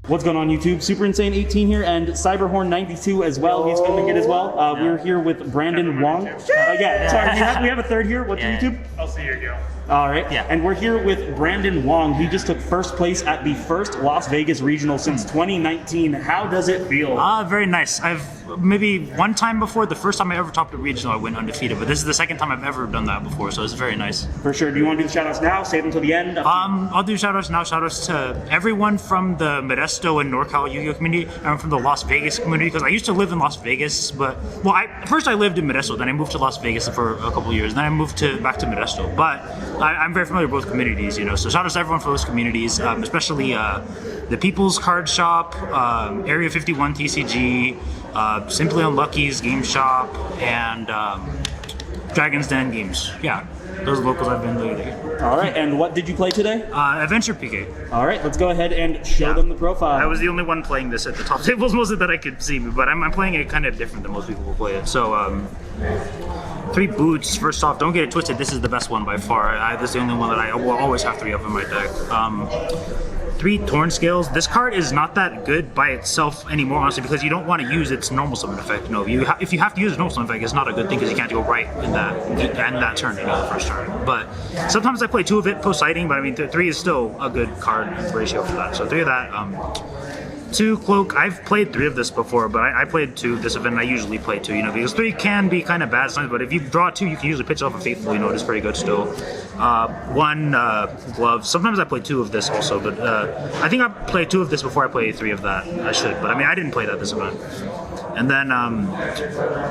What's going on YouTube? Super Insane 18 here and Cyberhorn 92 as well. He's filming it as well. We're here with Brandon Wong. Sorry, we have a third here. What's YouTube? I'll see you again. All right, and we're here with Brandon Wong. He just took first place at the first Las Vegas Regional since 2019. How does it feel? Very nice. I've maybe one time before, the first time I ever topped a regional, I went undefeated, but this is the second time I've ever done that before, so it's very nice. For sure. Do you want to do the shoutouts now? Save them till the end? I'll do shoutouts now. Shoutouts to everyone from the Modesto and NorCal Yu-Gi-Oh community, and from the Las Vegas community, because I used to live in Las Vegas, but, well, first I lived in Modesto, then I moved to Las Vegas for a couple of years, then I moved back to Modesto, but I'm very familiar with both communities, you know, so shout out to everyone for those communities, especially the People's Card Shop, Area 51 TCG, Simply Unlucky's Game Shop, and Dragon's Den Games. Yeah, those are locals I've been lately. All right, and what did you play today? Adventure PK. All right, let's go ahead and show them the profile. I was the only one playing this at the top tables mostly that I could see, but I'm playing it kind of different than most people will play it. So, 3 boots. First off, don't get it twisted. This is the best one by far. This is the only one that I will always have 3 of in my deck. 3 Torn Scales. This card is not that good by itself anymore, honestly, because you don't want to use its normal summon effect. No, if you have to use its normal summon effect, it's not a good thing because you can't go right in that turn, you know, the first turn. But sometimes I play 2 of it post sighting, but I mean 3 is still a good card ratio for that. So 3 of that. 2 Cloak. I've played 3 of this before, but I played 2 of this event. I usually play 2, you know, because 3 can be kind of bad sometimes, but if you draw 2, you can usually pitch off a Faithful, you know, it is pretty good still. 1 Gloves. Sometimes I play 2 of this also, but I think I played 2 of this before I played 3 of that. I should, but I mean, I didn't play that this event. And then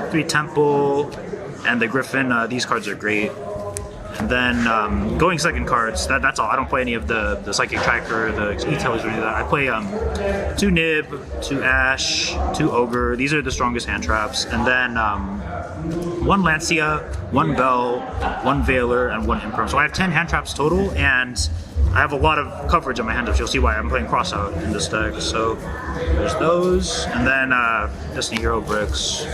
3 Temple and the Griffin. These cards are great. And then going second cards, that's all. I don't play any of the Psychic Tracker, the E-Tellers or any of that. I play 2 Nib, 2 Ash, 2 Ogre. These are the strongest hand traps. And then 1 Lancia, 1 Bell, 1 Veiler, and 1 Imperm. So I have 10 hand traps total, and I have a lot of coverage on my hand traps. You'll see why I'm playing Crossout in this deck. So there's those. And then Destiny Hero Bricks.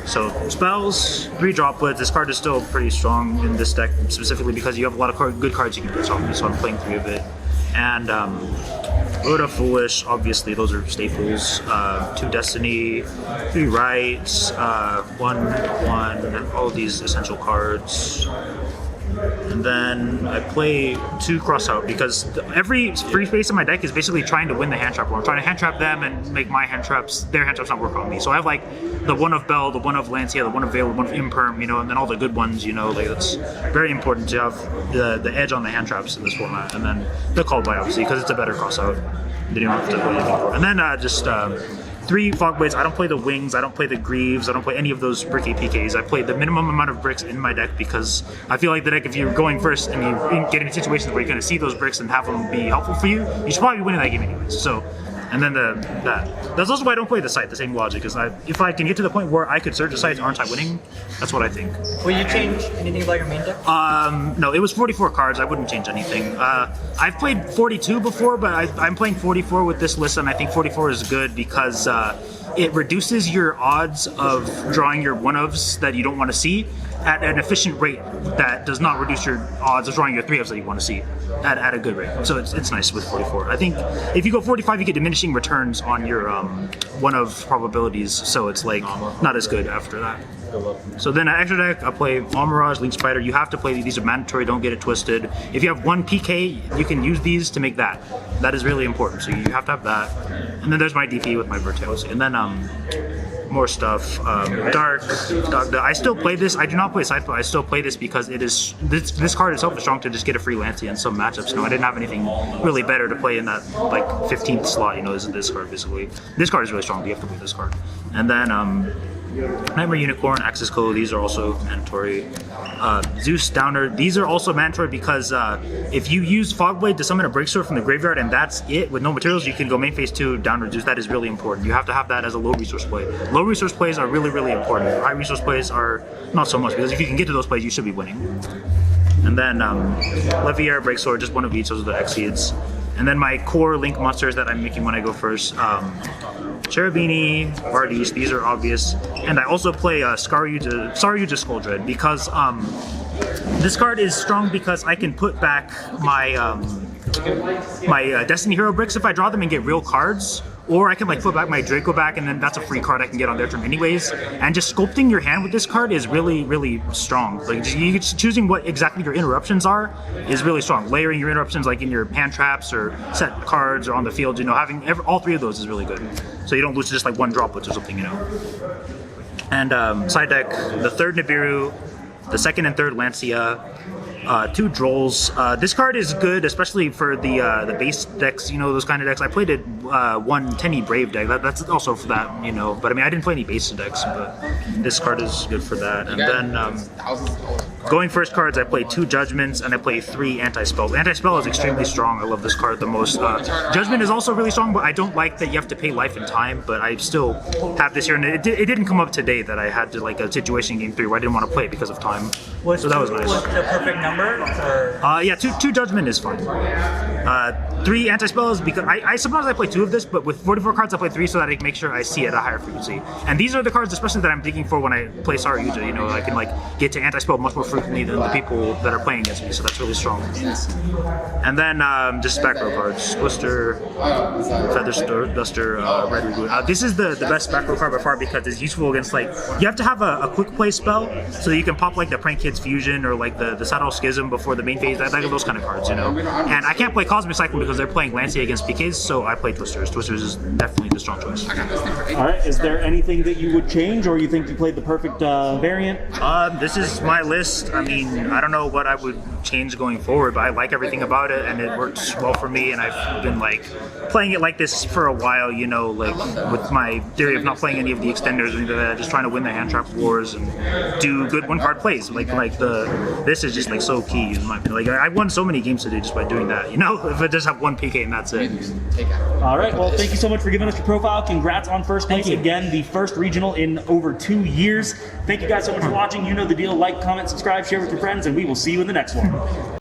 So spells, 3 droplets. This card is still pretty strong in this deck, specifically because you have a lot of good cards you can pitch off. So I'm playing 3 of it. And Rhoda Foolish, obviously those are staples. 2 Destiny, 3 Rights, 1, all of these essential cards. And then I play 2 Crossout because every free space in my deck is basically trying to win the hand trap war. I'm trying to hand trap them and make my hand traps, their hand traps not work on me. So I have like the 1 of Bell, the 1 of Lancia, the 1 of Veil, the 1 of Imperm, you know, and then all the good ones, you know, like it's very important to have the edge on the hand traps in this format. And then the Call by, obviously, because it's a better Crossout. Then you don't have to play anything for. And then just 3 Fogblades. I don't play the Wings, I don't play the Greaves, I don't play any of those bricky PKs. I play the minimum amount of bricks in my deck because I feel like the deck, if you're going first and you get into situations where you're going to see those bricks and have them be helpful for you, you should probably be winning that game anyways. So, and then that's also why I don't play the Scythe, the same logic, because if I can get to the point where I could search a Scythe, aren't I winning? That's what I think. Will you change anything about your main deck? No, it was 44 cards, I wouldn't change anything. I've played 42 before, but I'm playing 44 with this list, and I think 44 is good because it reduces your odds of drawing your 1-ofs that you don't want to see at an efficient rate that does not reduce your odds of drawing your 3-ofs that you want to see at a good rate. So it's nice with 44. I think if you go 45, you get diminishing returns on your 1-of probabilities, so it's like not as good after that. So then extra deck, I play All Mirage, Link Spider. You have to play these are mandatory, don't get it twisted. If you have 1 PK, you can use these to make that. That is really important, so you have to have that. And then there's my DP with my Vertails. And then more stuff. Dark, I still play this. I do not play Scythe, but I still play this because it is this card itself is strong to just get a free Lancia in some matchups. You know, I didn't have anything really better to play in that like 15th slot. You know, is this card basically. This card is really strong. You have to play this card. And then Nightmare Unicorn, Axis Code, these are also mandatory. Zeus Downer, these are also mandatory because if you use Fogblade to summon a Breaksword from the graveyard and that's it with no materials, you can go main phase 2 Downer Zeus. That is really important. You have to have that as a low resource play. Low resource plays are really, really important. High resource plays are not so much because if you can get to those plays, you should be winning. And then Leviair, Breaksword, just 1 of each, those are the Exceeds. And then my core Link monsters that I'm making when I go first. Cherubini, Vardis, these are obvious. And I also play Saryuja Skuldred because this card is strong because I can put back my Destiny Hero bricks if I draw them and get real cards, or I can like put back my Draco back, and then that's a free card I can get on their turn anyways. And just sculpting your hand with this card is really, really strong. Like just choosing what exactly your interruptions are is really strong. Layering your interruptions like in your hand traps or set cards or on the field, having all three of those is really good. So you don't lose to just like one droplets or something, And side deck, the third Nibiru, the second and third Lancia, 2 Drolls. This card is good, especially for the base decks, those kind of decks. I played it one Tenny Brave deck. That's also for that, But I mean, I didn't play any base decks, but this card is good for that. And then going first cards, I play 2 Judgments and I play 3 Anti-Spell. Anti-Spell is extremely strong. I love this card the most. Judgment is also really strong, but I don't like that you have to pay life and time. But I still have this here, and it didn't come up today that I had to like a situation in game 3 where I didn't want to play because of time. So that was nice. Was the perfect number? Yeah, two Judgment is fine. 3 Anti-Spell is because I sometimes I play 2 of this, but with 44 cards I play 3 so that I can make sure I see it at a higher frequency. And these are the cards especially that I'm digging for when I play Saryuja, I can like get to Anti-Spell much more frequently than the people that are playing against me, so that's really strong. And then just back row cards. Twister, Feather Duster, Red Reboot. This is the best back row card by far because it's useful against like, you have to have a quick play spell so that you can pop like the Prank Kids Fusion or like the Saddle Schism before the main phase, those kind of cards, And I can't play Cosmic Cyclone because they're playing Lancia against PKs, so I play Twisters. Twisters is definitely the strong choice. Alright, is there anything that you would change, or you think you played the perfect variant? This is my list. I mean, I don't know what I would change going forward, but I like everything about it, and it works well for me, and I've been like playing it like this for a while, like with my theory of not playing any of the extenders or anything like that, just trying to win the hand trap wars and do good one-card plays. This is just like so key in my opinion. Like I won so many games today just by doing that, if I just have one PK and that's it. Alright, well thank you so much for giving us your profile. Congrats on first place again, the first regional in over 2 years. Thank you guys so much for watching. You know the deal. Like, comment, subscribe, share with your friends, and we will see you in the next one.